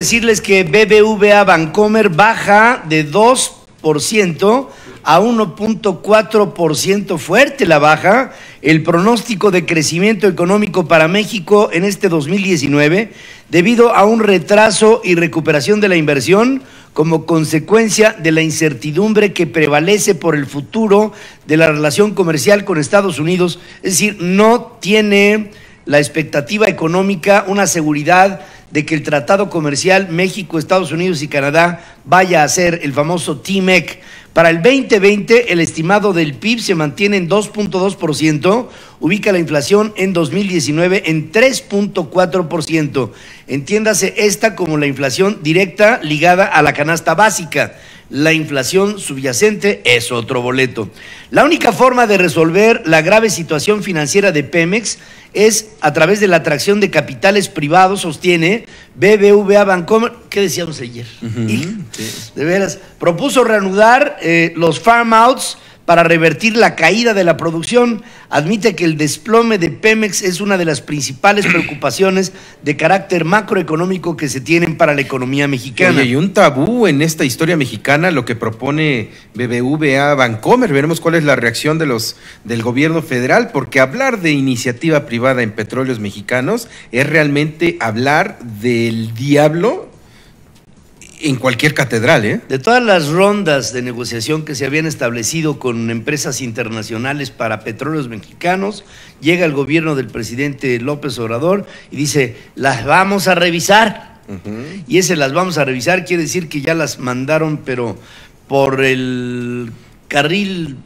Decirles que BBVA Bancomer baja de 2% a 1.4%, fuerte la baja. El pronóstico de crecimiento económico para México en este 2019, debido a un retraso y recuperación de la inversión como consecuencia de la incertidumbre que prevalece por el futuro de la relación comercial con Estados Unidos. Es decir, no tiene la expectativa económica una seguridad de que el tratado comercial México, Estados Unidos y Canadá vaya a ser el famoso TMEC. Para el 2020, el estimado del PIB se mantiene en 2.2%, ubica la inflación en 2019 en 3.4%. Entiéndase esta como la inflación directa ligada a la canasta básica. La inflación subyacente es otro boleto. La única forma de resolver la grave situación financiera de Pemex es a través de la atracción de capitales privados, sostiene BBVA Bancomer. ¿Qué decíamos ayer? Sí. De veras, propuso reanudar los farm outs para revertir la caída de la producción. Admite que el desplome de Pemex es una de las principales preocupaciones de carácter macroeconómico que se tienen para la economía mexicana. Oye, y un tabú en esta historia mexicana, lo que propone BBVA Bancomer. Veremos cuál es la reacción del gobierno federal, porque hablar de iniciativa privada en petróleos mexicanos es realmente hablar del diablo en cualquier catedral, ¿eh? De todas las rondas de negociación que se habían establecido con empresas internacionales para petróleos mexicanos, llega el gobierno del presidente López Obrador y dice, las vamos a revisar. Y ese las vamos a revisar quiere decir que ya las mandaron, pero por el carril.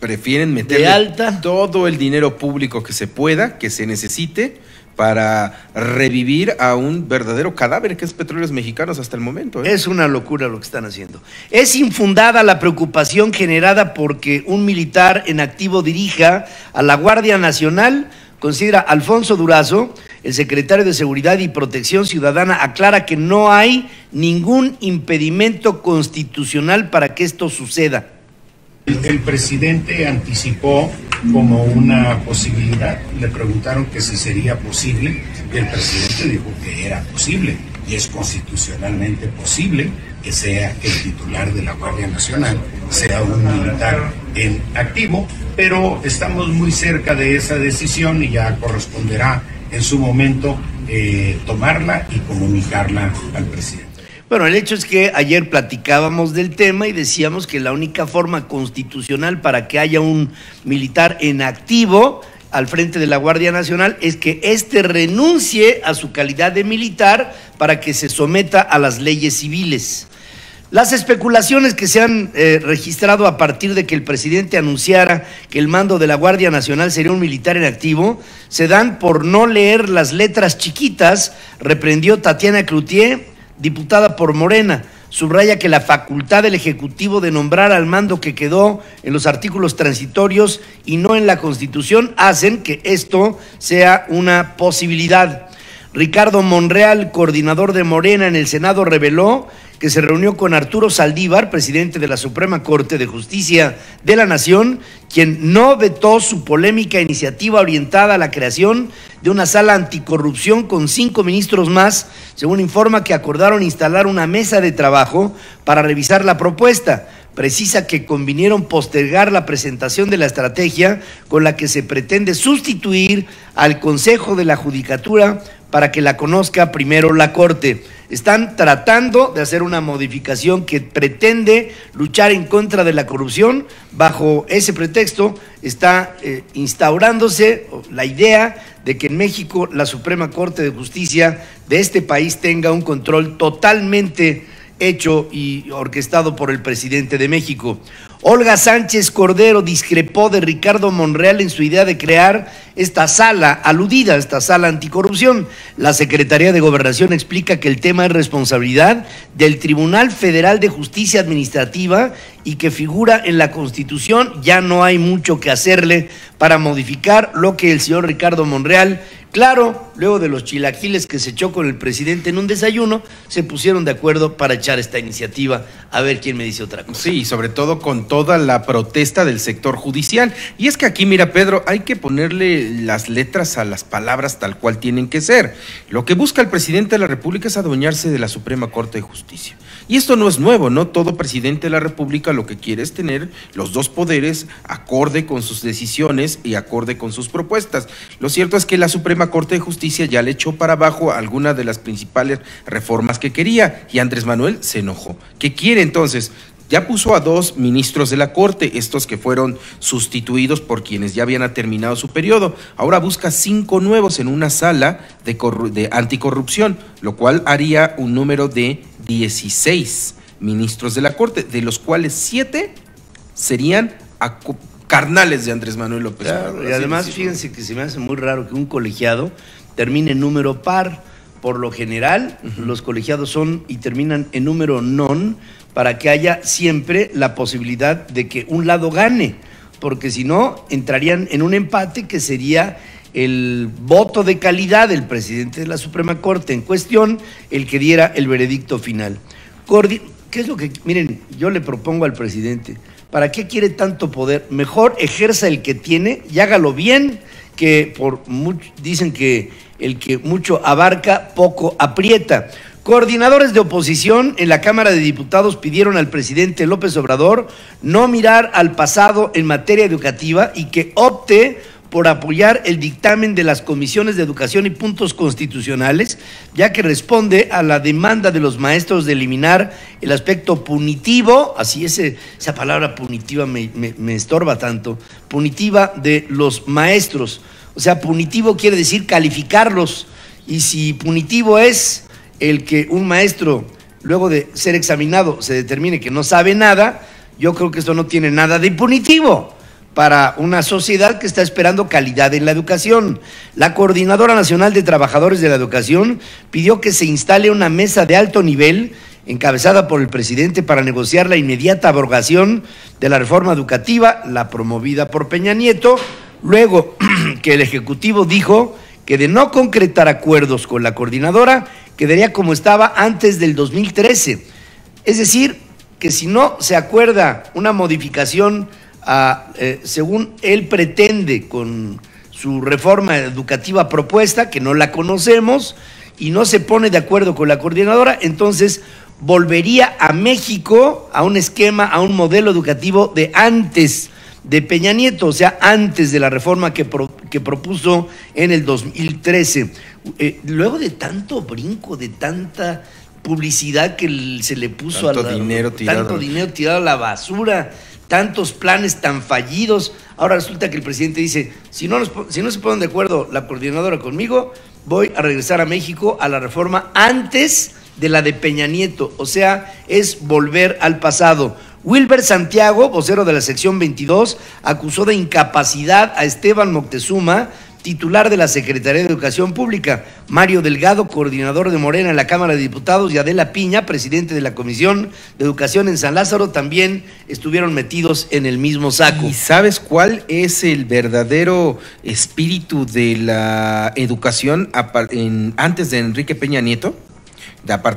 Prefieren meterle todo el dinero público que se pueda, que se necesite, para revivir a un verdadero cadáver que es Petróleos Mexicanos hasta el momento, ¿eh? Es una locura lo que están haciendo. Es infundada la preocupación generada porque un militar en activo dirija a la Guardia Nacional, considera Alfonso Durazo, el secretario de Seguridad y Protección Ciudadana, aclara que no hay ningún impedimento constitucional para que esto suceda. El presidente anticipó como una posibilidad, le preguntaron que si sería posible, y el presidente dijo que era posible, y es constitucionalmente posible que sea el titular de la Guardia Nacional, sea un militar en activo, pero estamos muy cerca de esa decisión y ya corresponderá en su momento tomarla y comunicarla al presidente. Bueno, el hecho es que ayer platicábamos del tema y decíamos que la única forma constitucional para que haya un militar en activo al frente de la Guardia Nacional es que éste renuncie a su calidad de militar para que se someta a las leyes civiles. Las especulaciones que se han registrado a partir de que el presidente anunciara que el mando de la Guardia Nacional sería un militar en activo se dan por no leer las letras chiquitas, reprendió Tatiana Cloutier, diputada por Morena. Subraya que la facultad del Ejecutivo de nombrar al mando que quedó en los artículos transitorios y no en la Constitución hacen que esto sea una posibilidad. Ricardo Monreal, coordinador de Morena en el Senado, reveló que se reunió con Arturo Saldívar, presidente de la Suprema Corte de Justicia de la Nación, quien no vetó su polémica iniciativa orientada a la creación de una sala anticorrupción con 5 ministros más, según informa que acordaron instalar una mesa de trabajo para revisar la propuesta. Precisa que convinieron postergar la presentación de la estrategia con la que se pretende sustituir al Consejo de la Judicatura para que la conozca primero la Corte. Están tratando de hacer una modificación que pretende luchar en contra de la corrupción. Bajo ese pretexto está instaurándose la idea de que en México la Suprema Corte de Justicia de este país tenga un control totalmente hecho y orquestado por el presidente de México. Olga Sánchez Cordero discrepó de Ricardo Monreal en su idea de crear esta sala aludida, esta sala anticorrupción. La Secretaría de Gobernación explica que el tema es responsabilidad del Tribunal Federal de Justicia Administrativa y que figura en la Constitución. Ya no hay mucho que hacerle para modificar lo que el señor Ricardo Monreal Claro, luego de los chilaquiles que se echó con el presidente en un desayuno, se pusieron de acuerdo para echar esta iniciativa. A ver quién me dice otra cosa. Sí, sobre todo con toda la protesta del sector judicial. Y es que aquí, mira, Pedro, hay que ponerle las letras a las palabras tal cual tienen que ser. Lo que busca el presidente de la República es adueñarse de la Suprema Corte de Justicia. Y esto no es nuevo, ¿no? Todo presidente de la República lo que quiere es tener los dos poderes acorde con sus decisiones y acorde con sus propuestas. Lo cierto es que la Suprema Corte de Justicia ya le echó para abajo alguna de las principales reformas que quería y Andrés Manuel se enojó. ¿Qué quiere entonces? Ya puso a 2 ministros de la Corte, estos que fueron sustituidos por quienes ya habían terminado su periodo. Ahora busca 5 nuevos en una sala de anticorrupción, lo cual haría un número de 16 ministros de la Corte, de los cuales 7 serían carnales de Andrés Manuel López Obrador. Claro, y además, fíjense que se me hace muy raro que un colegiado termine en número par. Por lo general, los colegiados son y terminan en número non, para que haya siempre la posibilidad de que un lado gane, porque si no, entrarían en un empate que sería el voto de calidad del presidente de la Suprema Corte en cuestión, el que diera el veredicto final. ¿Qué es lo que, miren, yo le propongo al presidente? ¿Para qué quiere tanto poder? Mejor ejerza el que tiene y hágalo bien, que dicen que el que mucho abarca, poco aprieta. Coordinadores de oposición en la Cámara de Diputados pidieron al presidente López Obrador no mirar al pasado en materia educativa y que opte por apoyar el dictamen de las comisiones de educación y puntos constitucionales, ya que responde a la demanda de los maestros de eliminar el aspecto punitivo, así esa palabra punitiva me estorba tanto, punitiva de los maestros. O sea, punitivo quiere decir calificarlos, y si punitivo es el que un maestro, luego de ser examinado, se determine que no sabe nada, yo creo que esto no tiene nada de punitivo para una sociedad que está esperando calidad en la educación. La Coordinadora Nacional de Trabajadores de la Educación pidió que se instale una mesa de alto nivel encabezada por el presidente para negociar la inmediata abrogación de la reforma educativa, la promovida por Peña Nieto, luego que el Ejecutivo dijo que de no concretar acuerdos con la coordinadora, quedaría como estaba antes del 2013. Es decir, que si no se acuerda una modificación según él pretende con su reforma educativa propuesta, que no la conocemos, y no se pone de acuerdo con la coordinadora, entonces volvería a México a un esquema, a un modelo educativo de antes de Peña Nieto, o sea, antes de la reforma que propuso en el 2013. Luego de tanto brinco, de tanta publicidad que se le puso tanto dinero tirado a la basura, tantos planes tan fallidos, ahora resulta que el presidente dice, si no se ponen de acuerdo la coordinadora conmigo, voy a regresar a México a la reforma antes de la de Peña Nieto, o sea, es volver al pasado. Wilber Santiago, vocero de la sección 22, acusó de incapacidad a Esteban Moctezuma, titular de la Secretaría de Educación Pública, Mario Delgado, coordinador de Morena en la Cámara de Diputados, y Adela Piña, presidente de la Comisión de Educación en San Lázaro, también estuvieron metidos en el mismo saco. ¿Y sabes cuál es el verdadero espíritu de la educación antes de Enrique Peña Nieto?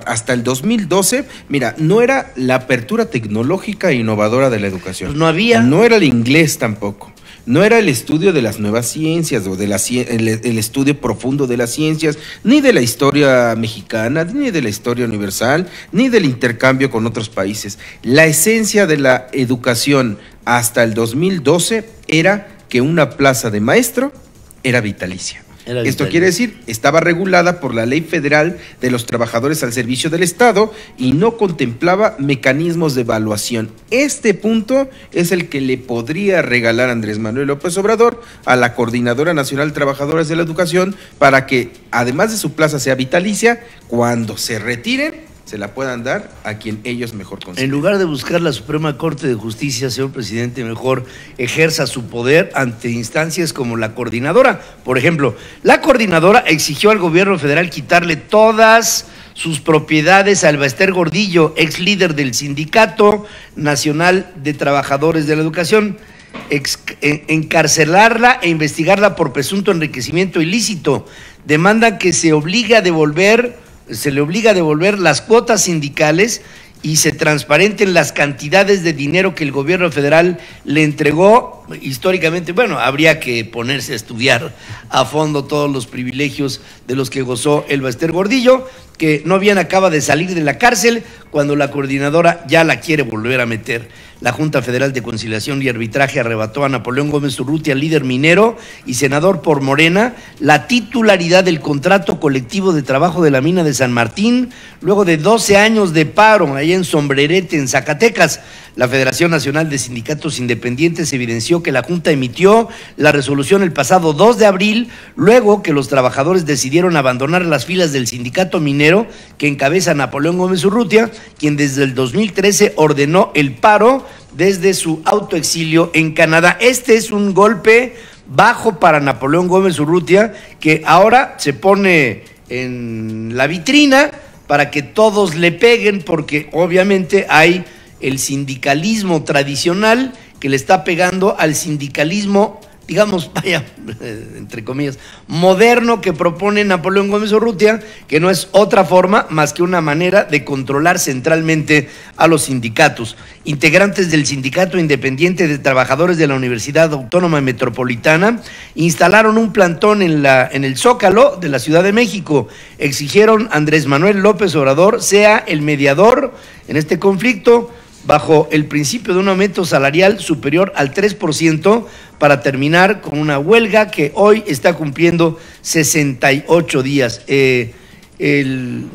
Hasta el 2012, mira, no era la apertura tecnológica e innovadora de la educación. Pues no había. No era el inglés tampoco. No era el estudio de las nuevas ciencias o el estudio profundo de las ciencias, ni de la historia mexicana, ni de la historia universal, ni del intercambio con otros países. La esencia de la educación hasta el 2012 era que una plaza de maestro era vitalicia. Esto quiere decir, estaba regulada por la Ley Federal de los Trabajadores al Servicio del Estado y no contemplaba mecanismos de evaluación. Este punto es el que le podría regalar Andrés Manuel López Obrador a la Coordinadora Nacional de Trabajadores de la Educación para que, además de su plaza sea vitalicia, cuando se retiren, se la puedan dar a quien ellos mejor consideren. En lugar de buscar la Suprema Corte de Justicia, señor presidente, mejor ejerza su poder ante instancias como la coordinadora. Por ejemplo, la coordinadora exigió al gobierno federal quitarle todas sus propiedades a Alba Ester Gordillo, ex líder del Sindicato Nacional de Trabajadores de la Educación. encarcelarla e investigarla por presunto enriquecimiento ilícito. Demandan que se le obliga a devolver las cuotas sindicales y se transparenten las cantidades de dinero que el gobierno federal le entregó históricamente. Bueno, habría que ponerse a estudiar a fondo todos los privilegios de los que gozó Elba Ester Gordillo, que no bien acaba de salir de la cárcel cuando la coordinadora ya la quiere volver a meter. La Junta Federal de Conciliación y Arbitraje arrebató a Napoleón Gómez Urrutia, líder minero y senador por Morena, la titularidad del contrato colectivo de trabajo de la mina de San Martín, luego de 12 años de paro allá en Sombrerete, en Zacatecas. La Federación Nacional de Sindicatos Independientes evidenció que la Junta emitió la resolución el pasado 2 de abril, luego que los trabajadores decidieron abandonar las filas del sindicato minero que encabeza Napoleón Gómez Urrutia, quien desde el 2013 ordenó el paro desde su autoexilio en Canadá. Este es un golpe bajo para Napoleón Gómez Urrutia, que ahora se pone en la vitrina para que todos le peguen, porque obviamente hay el sindicalismo tradicional que le está pegando al sindicalismo, digamos, vaya, entre comillas, moderno que propone Napoleón Gómez Urrutia, que no es otra forma más que una manera de controlar centralmente a los sindicatos. Integrantes del Sindicato Independiente de Trabajadores de la Universidad Autónoma Metropolitana instalaron un plantón en el Zócalo de la Ciudad de México. Exigieron a Andrés Manuel López Obrador sea el mediador en este conflicto, bajo el principio de un aumento salarial superior al 3% para terminar con una huelga que hoy está cumpliendo 68 días. El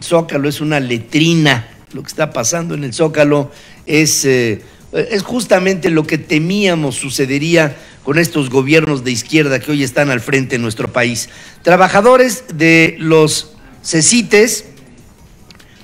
Zócalo es una letrina. Lo que está pasando en el Zócalo es justamente lo que temíamos sucedería con estos gobiernos de izquierda que hoy están al frente de nuestro país. Trabajadores de los CECITES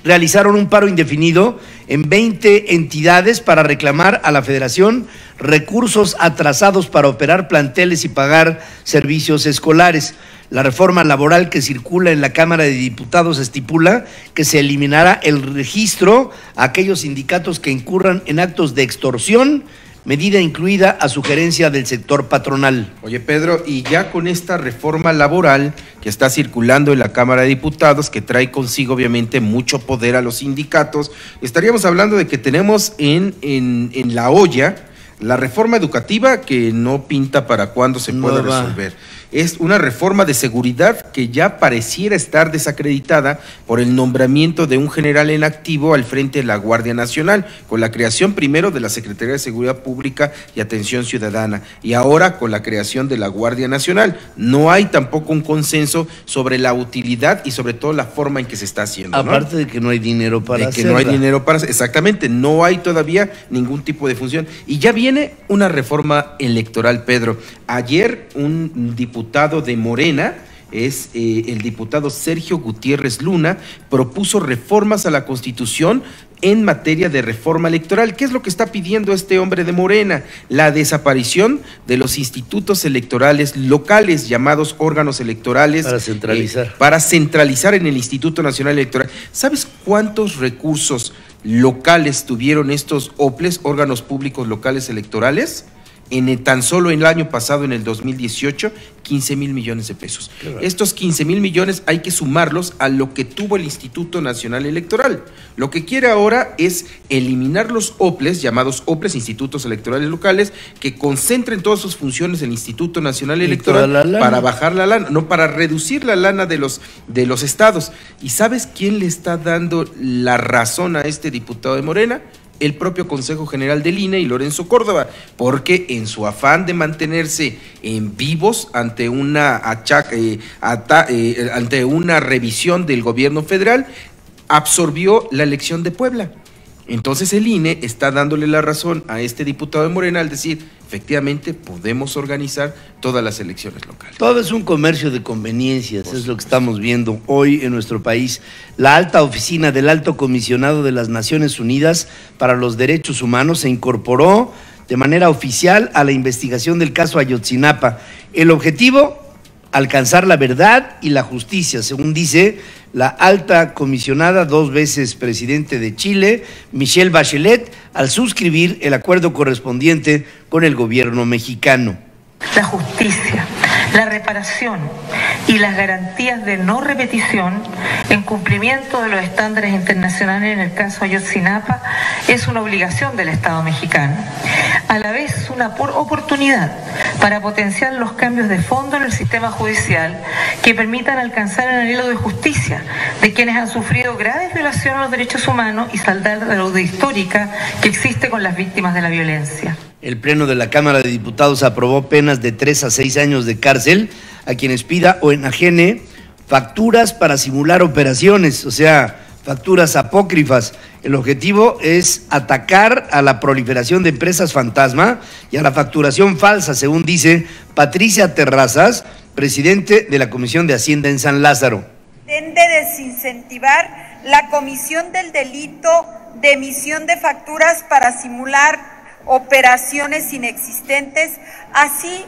realizaron un paro indefinido en 20 entidades para reclamar a la Federación recursos atrasados para operar planteles y pagar servicios escolares. La reforma laboral que circula en la Cámara de Diputados estipula que se eliminará el registro a aquellos sindicatos que incurran en actos de extorsión, medida incluida a sugerencia del sector patronal. Oye, Pedro, y ya con esta reforma laboral que está circulando en la Cámara de Diputados, que trae consigo obviamente mucho poder a los sindicatos, estaríamos hablando de que tenemos en la olla la reforma educativa que no pinta para cuándo se pueda resolver. Es una reforma de seguridad que ya pareciera estar desacreditada por el nombramiento de un general en activo al frente de la Guardia Nacional, con la creación primero de la Secretaría de Seguridad Pública y Atención Ciudadana, y ahora con la creación de la Guardia Nacional. No hay tampoco un consenso sobre la utilidad y sobre todo la forma en que se está haciendo, ¿no? Aparte de que no hay dinero para hacerla. No hay dinero para, exactamente, no hay todavía ningún tipo de función. Y ya viene una reforma electoral, Pedro. Ayer un diputado de Morena, el diputado Sergio Gutiérrez Luna, propuso reformas a la Constitución en materia de reforma electoral. ¿Qué es lo que está pidiendo este hombre de Morena? La desaparición de los institutos electorales locales, llamados órganos electorales. Para centralizar en el Instituto Nacional Electoral. ¿Sabes cuántos recursos locales tuvieron estos OPLES, órganos públicos locales electorales? Tan solo en el año pasado, en el 2018, 15,000 millones de pesos. Claro. Estos 15,000 millones hay que sumarlos a lo que tuvo el Instituto Nacional Electoral. Lo que quiere ahora es eliminar los OPLES, llamados OPLES, Institutos Electorales Locales, que concentren todas sus funciones en el Instituto Nacional Electoral para bajar la lana, no para reducir la lana de los estados. ¿Y sabes quién le está dando la razón a este diputado de Morena? El propio Consejo General del INE y Lorenzo Córdoba, porque en su afán de mantenerse en vivos ante ante una revisión del gobierno federal, absorbió la elección de Puebla. Entonces el INE está dándole la razón a este diputado de Morena al decir, efectivamente, podemos organizar todas las elecciones locales. Todo es un comercio de conveniencias, es lo que estamos viendo hoy en nuestro país. La alta oficina del Alto Comisionado de las Naciones Unidas para los Derechos Humanos se incorporó de manera oficial a la investigación del caso Ayotzinapa. El objetivo, alcanzar la verdad y la justicia, según dice la alta comisionada, 2 veces presidente de Chile, Michelle Bachelet, al suscribir el acuerdo correspondiente con el gobierno mexicano. La justicia, la reparación y las garantías de no repetición en cumplimiento de los estándares internacionales en el caso Ayotzinapa es una obligación del Estado mexicano. A la vez una oportunidad para potenciar los cambios de fondo en el sistema judicial que permitan alcanzar el anhelo de justicia de quienes han sufrido graves violaciones a los derechos humanos y saldar la deuda histórica que existe con las víctimas de la violencia. El Pleno de la Cámara de Diputados aprobó penas de 3 a 6 años de cárcel a quienes pida o enajene facturas para simular operaciones, o sea, facturas apócrifas. El objetivo es atacar a la proliferación de empresas fantasma y a la facturación falsa, según dice Patricia Terrazas, presidente de la Comisión de Hacienda en San Lázaro. Pretende desincentivar la comisión del delito de emisión de facturas para simular operaciones inexistentes, así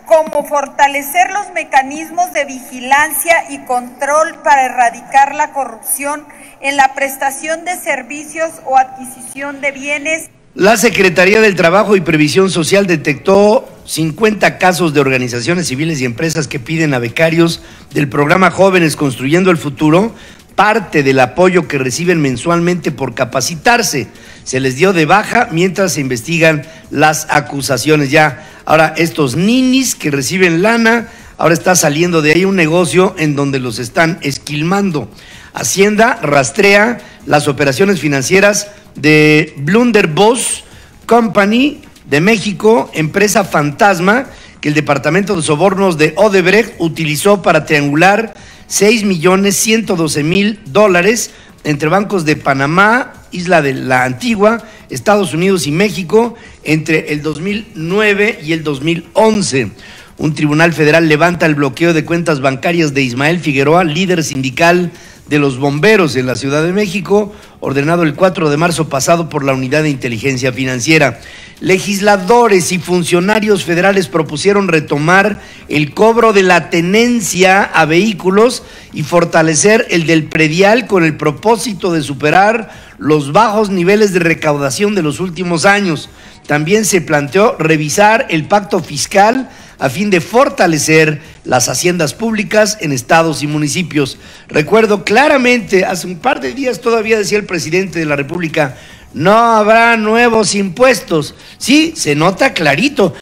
como fortalecer los mecanismos de vigilancia y control para erradicar la corrupción en la prestación de servicios o adquisición de bienes. La Secretaría del Trabajo y Previsión Social detectó 50 casos de organizaciones civiles y empresas que piden a becarios del programa Jóvenes Construyendo el Futuro parte del apoyo que reciben mensualmente por capacitarse. Se les dio de baja mientras se investigan las acusaciones. Ya, ahora estos ninis que reciben lana, ahora está saliendo de ahí un negocio en donde los están esquilmando. Hacienda rastrea las operaciones financieras de Blunderboss Company de México, empresa fantasma que el Departamento de Sobornos de Odebrecht utilizó para triangular $6.112.000 entre bancos de Panamá, Isla de la Antigua, Estados Unidos y México entre el 2009 y el 2011. Un tribunal federal levanta el bloqueo de cuentas bancarias de Ismael Figueroa, líder sindical de los bomberos en la Ciudad de México, ordenado el 4 de marzo pasado por la Unidad de Inteligencia Financiera. Legisladores y funcionarios federales propusieron retomar el cobro de la tenencia a vehículos y fortalecer el del predial con el propósito de superar los bajos niveles de recaudación de los últimos años. También se planteó revisar el pacto fiscal a fin de fortalecer las haciendas públicas en estados y municipios. Recuerdo claramente, hace un par de días todavía decía el presidente de la República, no habrá nuevos impuestos. Sí, se nota clarito.